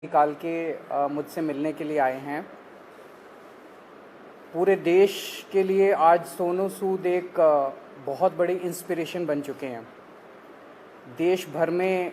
निकाल के मुझसे मिलने के लिए आए हैं। पूरे देश के लिए आज सोनू सूद एक बहुत बड़ी इंस्पिरेशन बन चुके हैं। देश भर में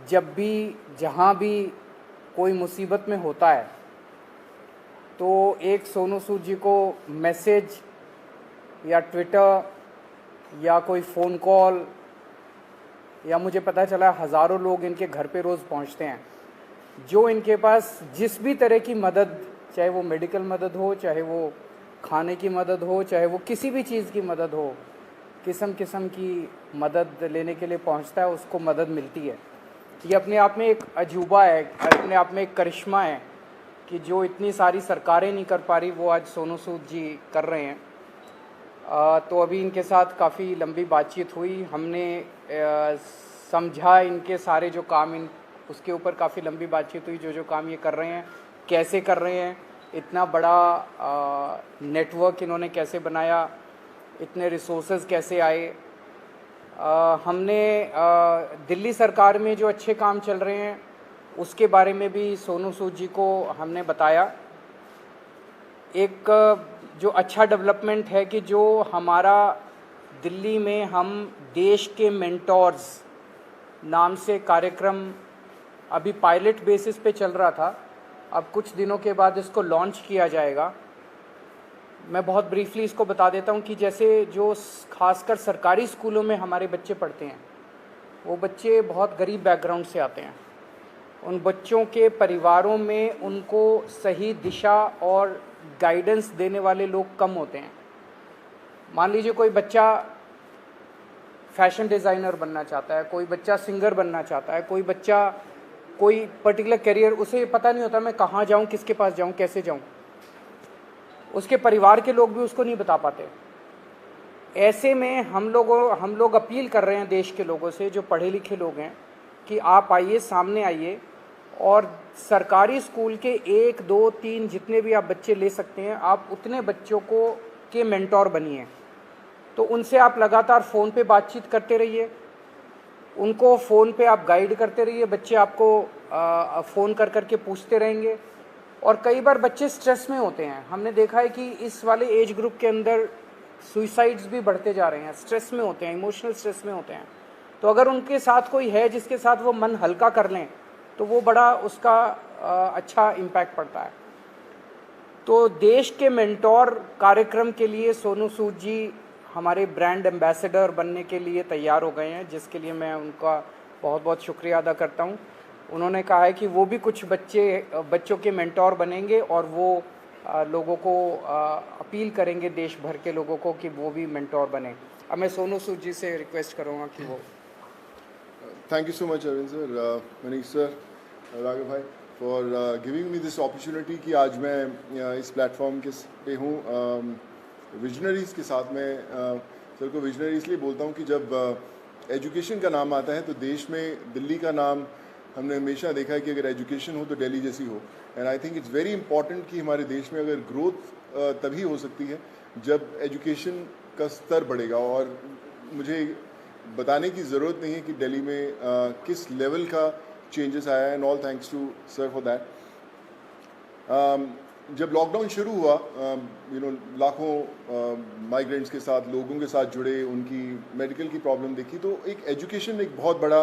जब भी जहाँ भी कोई मुसीबत में होता है तो एक सोनू सूद जी को मैसेज या ट्विटर या कोई फ़ोन कॉल या मुझे पता चला हज़ारों लोग इनके घर पे रोज़ पहुंचते हैं जो इनके पास जिस भी तरह की मदद, चाहे वो मेडिकल मदद हो, चाहे वो खाने की मदद हो, चाहे वो किसी भी चीज़ की मदद हो, किस्म किस्म की मदद लेने के लिए पहुंचता है, उसको मदद मिलती है। ये अपने आप में एक अजूबा है, अपने आप में एक करिश्मा है कि जो इतनी सारी सरकारें नहीं कर पा रही वो आज सोनू सूद जी कर रहे हैं। तो अभी इनके साथ काफ़ी लंबी बातचीत हुई, हमने समझा इनके सारे जो काम उसके ऊपर काफ़ी लंबी बातचीत हुई, जो काम ये कर रहे हैं कैसे कर रहे हैं, इतना बड़ा नेटवर्क इन्होंने कैसे बनाया, इतने रिसोर्सेज कैसे आए। हमने दिल्ली सरकार में जो अच्छे काम चल रहे हैं उसके बारे में भी सोनू सूद जी को हमने बताया। एक जो अच्छा डेवलपमेंट है कि जो हमारा दिल्ली में हम देश के मेंटोर्स नाम से कार्यक्रम अभी पायलट बेसिस पे चल रहा था, अब कुछ दिनों के बाद इसको लॉन्च किया जाएगा। मैं बहुत ब्रीफली इसको बता देता हूँ कि जैसे जो खासकर सरकारी स्कूलों में हमारे बच्चे पढ़ते हैं वो बच्चे बहुत गरीब बैकग्राउंड से आते हैं। उन बच्चों के परिवारों में उनको सही दिशा और गाइडेंस देने वाले लोग कम होते हैं। मान लीजिए कोई बच्चा फैशन डिज़ाइनर बनना चाहता है, कोई बच्चा सिंगर बनना चाहता है, कोई बच्चा कोई पर्टिकुलर करियर, उसे पता नहीं होता मैं कहाँ जाऊँ, किसके पास जाऊँ, कैसे जाऊँ। उसके परिवार के लोग भी उसको नहीं बता पाते। ऐसे में हम लोग अपील कर रहे हैं देश के लोगों से जो पढ़े लिखे लोग हैं कि आप आइए, सामने आइए और सरकारी स्कूल के 1, 2, 3 जितने भी आप बच्चे ले सकते हैं, आप उतने बच्चों को के मेंटोर बनिए। तो उनसे आप लगातार फ़ोन पे बातचीत करते रहिए, उनको फ़ोन पे आप गाइड करते रहिए, बच्चे आपको फ़ोन कर कर के पूछते रहेंगे। और कई बार बच्चे स्ट्रेस में होते हैं, हमने देखा है कि इस वाले एज ग्रुप के अंदर सुइसाइड्स भी बढ़ते जा रहे हैं, स्ट्रेस में होते हैं, इमोशनल स्ट्रेस में होते हैं। तो अगर उनके साथ कोई है जिसके साथ वो मन हल्का कर लें तो वो बड़ा उसका अच्छा इम्पैक्ट पड़ता है। तो देश के मेंटोर कार्यक्रम के लिए सोनू सूद जी हमारे ब्रांड एम्बेसडर बनने के लिए तैयार हो गए हैं, जिसके लिए मैं उनका बहुत बहुत शुक्रिया अदा करता हूं। उन्होंने कहा है कि वो भी कुछ बच्चों के मेंटोर बनेंगे और वो लोगों को अपील करेंगे, देश भर के लोगों को, कि वो भी मेंटोर बने। अब मैं सोनू सूद जी से रिक्वेस्ट करूँगा कि वो Thank you so much, Arvind sir, Manish sir, Raghav bhai, for giving me this opportunity कि आज मैं इस प्लेटफॉर्म के पे हूँ विजनरीज के साथ में। सर को विजनरी इसलिए बोलता हूँ कि जब एजुकेशन का नाम आता है तो देश में दिल्ली का नाम हमने हमेशा देखा है कि अगर एजुकेशन हो तो दिल्ली जैसी हो। And I think it's very important कि हमारे देश में अगर ग्रोथ तभी हो सकती है जब एजुकेशन का स्तर बढ़ेगा। और मुझे बताने की ज़रूरत नहीं है कि दिल्ली में किस लेवल का चेंजेस आया है, and all thanks to sir for that. जब लॉकडाउन शुरू हुआ लाखों माइग्रेंट्स के साथ, लोगों के साथ जुड़े, उनकी मेडिकल की प्रॉब्लम देखी तो एक एजुकेशन एक बहुत बड़ा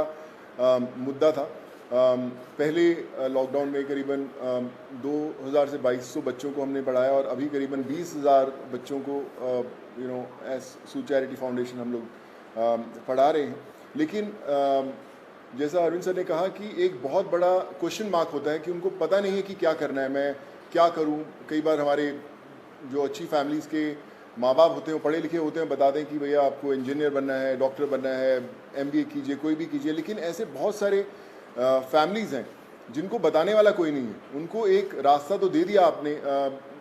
मुद्दा था। पहले लॉकडाउन में करीबन 2000 से 2200 बच्चों को हमने पढ़ाया और अभी करीबन 20,000 बच्चों को एज सूद चैरिटी फाउंडेशन हम लोग पढ़ा रहे हैं। लेकिन जैसा अरविंद सर ने कहा कि एक बहुत बड़ा क्वेश्चन मार्क होता है कि उनको पता नहीं है कि क्या करना है, मैं क्या करूं। कई बार हमारे जो अच्छी फैमिलीज़ के माँ बाप होते हैं, वो पढ़े लिखे होते हैं, बताते हैं कि भैया आपको इंजीनियर बनना है, डॉक्टर बनना है, MBA कीजिए, कोई भी कीजिए। लेकिन ऐसे बहुत सारे फैमिलीज़ हैं जिनको बताने वाला कोई नहीं है। उनको एक रास्ता तो दे दिया आपने,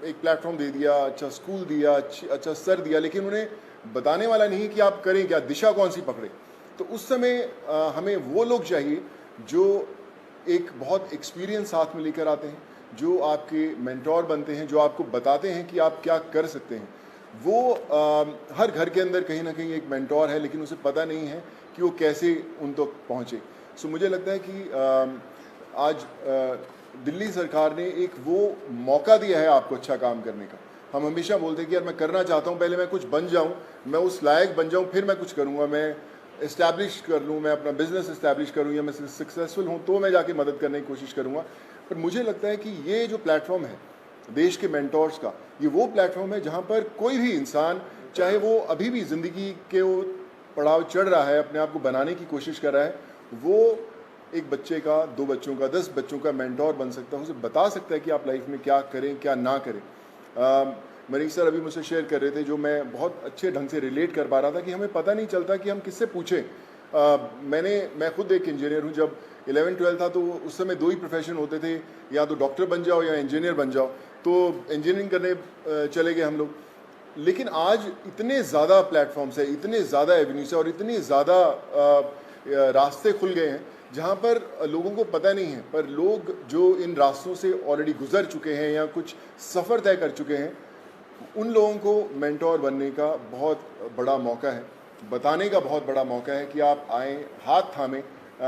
एक प्लेटफॉर्म दे दिया, अच्छा स्कूल दिया, अच्छा सर दिया, लेकिन उन्हें बताने वाला नहीं कि आप करें क्या, दिशा कौन सी पकड़े। तो उस समय हमें वो लोग चाहिए जो एक बहुत एक्सपीरियंस साथ में लेकर आते हैं, जो आपके मेंटोर बनते हैं, जो आपको बताते हैं कि आप क्या कर सकते हैं। वो हर घर के अंदर कहीं ना कहीं एक मेंटोर है, लेकिन उसे पता नहीं है कि वो कैसे उन तक पहुँचे। सो मुझे लगता है कि आज दिल्ली सरकार ने एक वो मौका दिया है आपको अच्छा काम करने का। हम हमेशा बोलते हैं कि यार मैं करना चाहता हूँ, पहले मैं कुछ बन जाऊँ, मैं उस लायक बन जाऊँ, फिर मैं कुछ करूँगा, मैं इस्टेब्लिश कर लूँ, मैं अपना बिजनेस इस्टेब्लिश करूँ, या मैं सक्सेसफुल हूँ तो मैं जाके मदद करने की कोशिश करूँगा। पर मुझे लगता है कि ये जो प्लेटफॉर्म है देश के मेंटोर्स का, ये वो प्लेटफॉर्म है जहाँ पर कोई भी इंसान, चाहे वो अभी भी ज़िंदगी के वो पड़ाव चढ़ रहा है, अपने आप को बनाने की कोशिश कर रहा है, वो एक बच्चे का, 2 बच्चों का, 10 बच्चों का मेंटोर बन सकता है, उसे बता सकता है कि आप लाइफ में क्या करें क्या ना करें। मनीष सर अभी मुझसे शेयर कर रहे थे, जो मैं बहुत अच्छे ढंग से रिलेट कर पा रहा था कि हमें पता नहीं चलता कि हम किससे पूछें। मैं खुद एक इंजीनियर हूँ। जब 11-12 था तो उस समय 2 ही प्रोफेशन होते थे, या तो डॉक्टर बन जाओ या इंजीनियर बन जाओ, तो इंजीनियरिंग करने चले गए हम लोग। लेकिन आज इतने ज़्यादा प्लेटफॉर्म्स है, इतने ज़्यादा एवेन्यूज है और इतने ज़्यादा रास्ते खुल गए हैं जहाँ पर लोगों को पता नहीं है, पर लोग जो इन रास्तों से ऑलरेडी गुजर चुके हैं या कुछ सफ़र तय कर चुके हैं, उन लोगों को मेंटोर बनने का बहुत बड़ा मौका है, बताने का बहुत बड़ा मौका है कि आप आएँ, हाथ थामें।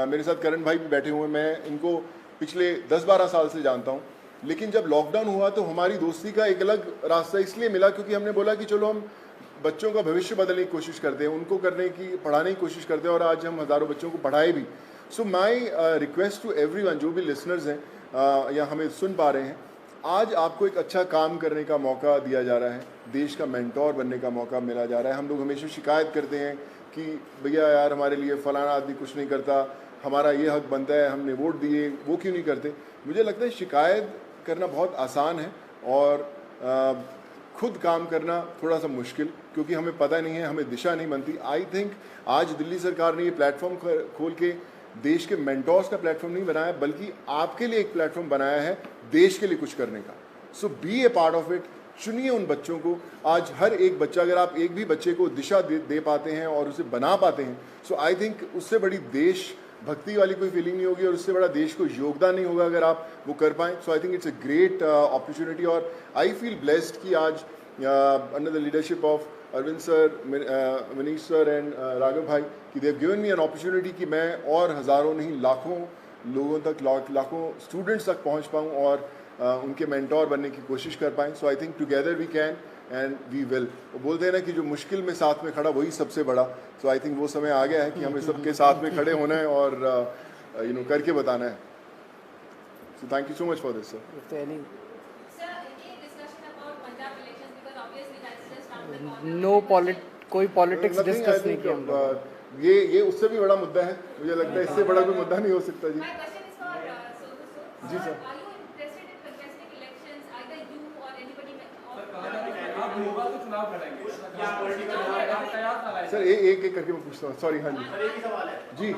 मेरे साथ करण भाई भी बैठे हुए हैं, मैं इनको पिछले 10-12 साल से जानता हूँ। लेकिन जब लॉकडाउन हुआ तो हमारी दोस्ती का एक अलग रास्ता इसलिए मिला क्योंकि हमने बोला कि चलो हम बच्चों का भविष्य बदलने की कोशिश करते हैं, उनको पढ़ाने की कोशिश करते हैं, और आज हम हज़ारों बच्चों को पढ़ाए भी। सो माई रिक्वेस्ट टू एवरीवन, जो भी लिसनर्स हैं या हमें सुन पा रहे हैं, आज आपको एक अच्छा काम करने का मौका दिया जा रहा है, देश का मेंटोर बनने का मौका मिला जा रहा है। हम लोग हमेशा शिकायत करते हैं कि भैया यार हमारे लिए फलाना आदमी कुछ नहीं करता, हमारा ये हक बनता है, हमने वोट दिए, वो क्यों नहीं करते। मुझे लगता है शिकायत करना बहुत आसान है और खुद काम करना थोड़ा सा मुश्किल, क्योंकि हमें पता नहीं है, हमें दिशा नहीं बनती। आई थिंक आज दिल्ली सरकार ने ये प्लेटफॉर्म खोल के देश के मेंटोर्स का प्लेटफॉर्म नहीं बनाया, बल्कि आपके लिए एक प्लेटफॉर्म बनाया है देश के लिए कुछ करने का। So be a part of it. चुनिए उन बच्चों को। आज हर एक बच्चा, अगर आप एक भी बच्चे को दिशा दे पाते हैं और उसे बना पाते हैं, सो आई थिंक उससे बड़ी देश भक्ति वाली कोई फीलिंग नहीं होगी और उससे बड़ा देश को योगदान नहीं होगा अगर आप वो कर पाएँ। So I think it's a great opportunity और आई फील ब्लेस्ड कि आज under the leadership of Arvind sir, Manish sir and Raghav भाई, कि they have given me an opportunity कि मैं और हज़ारों नहीं लाखों लोगों तक, लाखों स्टूडेंट्स तक पहुंच पाऊं और उनके मेंटोर बनने की कोशिश कर पाएँ। So I think together we can and we will. वो बोलते हैं ना कि जो मुश्किल में साथ में खड़ा वही सबसे बड़ा। सो आई थिंक वो समय आ गया है कि हमें सबके साथ में खड़े होना है और करके बताना है। So thank you so much for this sir. कोई पॉलिटिक्स डिस्कस नहीं किया हम लोग। ये उससे भी बड़ा मुद्दा है, मुझे लगता है इससे बड़ा कोई मुद्दा नहीं हो सकता। जी जी सर। सर एक एक करके मैं पूछता हूँ, सॉरी। हाँ जी जी।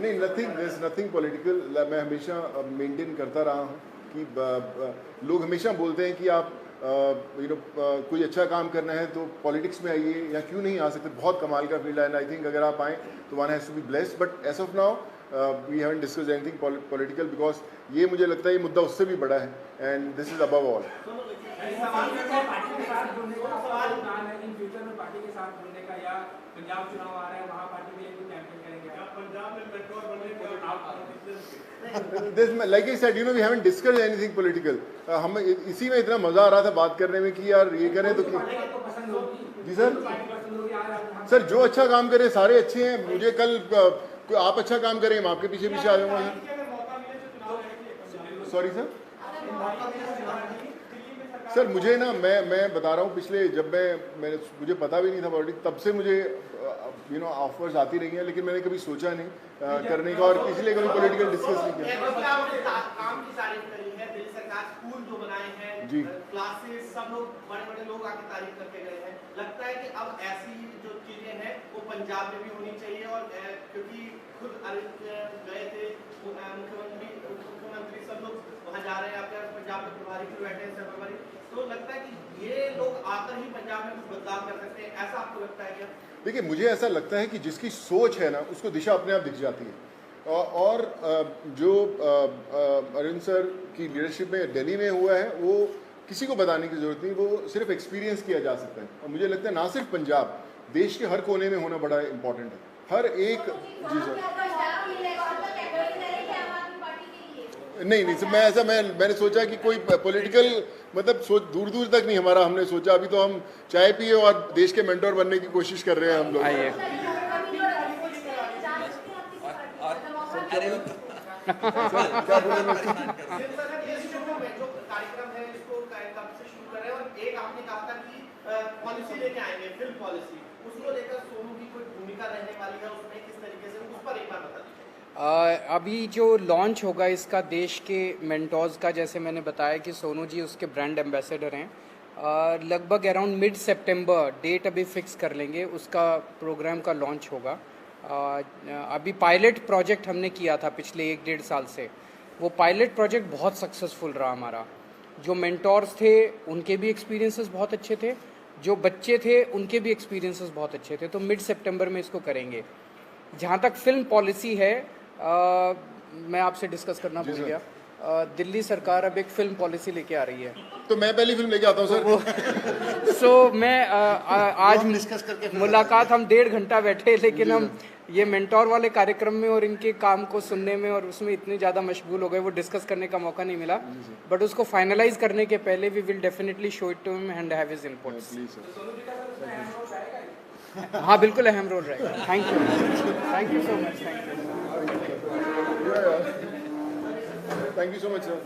नहीं, नथिंग पॉलिटिकल। मैं हमेशा मेंटेन करता रहा हूँ कि लोग हमेशा बोलते हैं कि आप कोई अच्छा काम करना है तो पॉलिटिक्स में आइए, या क्यों नहीं आ सकते। बहुत कमाल का फील्ड है एंड आई थिंक अगर आप आएँ तो one has to be blessed. But as of now we haven't discussed anything political, because ये मुझे लगता है ये मुद्दा उससे भी बड़ा है and this is above all. Like I said, we haven't discussed anything political. हम इसी में इतना मजा आ रहा था बात करने में कि यार ये करें तो जी सर जो अच्छा काम करे सारे अच्छे हैं। मुझे कल आप अच्छा काम करें, मैं आपके पीछे पीछे आ जाऊंगा सर। सॉरी सर मुझे ना मैं बता रहा हूँ, पिछले जब मुझे पता भी नहीं था पॉलिटिक्स, तब से मुझे ऑफर्स आती रही हैं, लेकिन मैंने कभी सोचा नहीं करने का और इसलिए कभी पॉलिटिकल डिस्कस नहीं किया। काम की तारीफ करी है दिल्ली सरकार, स्कूल जो बनाए हैं जी, क्लासेस, सब लोग बड़े लोग आके तारीफ करके गए हैं। लगता है कि अब ऐसी जो चीजें हैं वो पंजाब में भी होनी चाहिए, और क्योंकि खुद अरविंद गए थे, मुख्यमंत्री सब लोग वहाँ जा रहे हैं, आपके पंजाब में प्रभारी भी बैठे हैं सर्वपरि, तो लगता है कि ये लोग आकर ही पंजाब में कुछ बदलाव कर सकते हैं, ऐसा आपको लगता है क्या? देखिए मुझे ऐसा लगता है कि जिसकी सोच है ना उसको दिशा अपने आप दिख जाती है, और जो अरविंद सर की लीडरशिप में दिल्ली में हुआ है वो किसी को बताने की जरूरत नहीं, वो सिर्फ एक्सपीरियंस किया जा सकता है। और मुझे लगता है ना सिर्फ पंजाब, देश के हर कोने में होना बड़ा इम्पोर्टेंट है। हर एक जी सर नहीं नहीं, मैंने सोचा कि कोई पॉलिटिकल मतलब सोच दूर दूर तक नहीं हमारा, हमने सोचा अभी तो हम चाय पिए और देश के मेंटोर बनने की कोशिश कर रहे हैं हम लोग। आइए। क्या बोले मैं सर, ये शुरू में जो कार्यक्रम है इसको कब से शुरू कर रहे हैं, और एक आपने कहा था कि पॉलिसी लेके आएंगे, फिल्म पॉलिसी, उसको लेकर सोनू की कोई भूमिका रहने वाली है उसमें, किस तरीके से, उस पर एक बार बता दीजिए। अभी जो लॉन्च होगा इसका देश के मेंटोर्स का, जैसे मैंने बताया कि सोनू जी उसके ब्रांड एम्बेसडर हैं। लगभग अराउंड मिड सितंबर डेट अभी फिक्स कर लेंगे, उसका प्रोग्राम का लॉन्च होगा। अभी पायलट प्रोजेक्ट हमने किया था पिछले 1-1.5 साल से, वो पायलट प्रोजेक्ट बहुत सक्सेसफुल रहा हमारा। जो मेंटोर्स थे उनके भी एक्सपीरियंसेस बहुत अच्छे थे, जो बच्चे थे उनके भी एक्सपीरियंसेस बहुत अच्छे थे। तो मिड सितंबर में इसको करेंगे। जहाँ तक फिल्म पॉलिसी है, मैं आपसे डिस्कस करना भूल गया। दिल्ली सरकार अब एक फिल्म पॉलिसी लेके आ रही है, तो मैं पहली फिल्म लेके आता हूँ सर। सो मैं आज डिस्कस करके मुलाकात हम 1.5 घंटा बैठे, लेकिन हम ये मेंटोर वाले कार्यक्रम में और इनके काम को सुनने में और उसमें इतने ज़्यादा मशगूल हो गए, वो डिस्कस करने का मौका नहीं मिला। बट उसको फाइनलाइज करने के पहले we will definitely show it to him and have his inputs. Please sir. हाँ बिल्कुल अहम रोल रहेगा। Thank you so much, thank you. Thank you so much sir.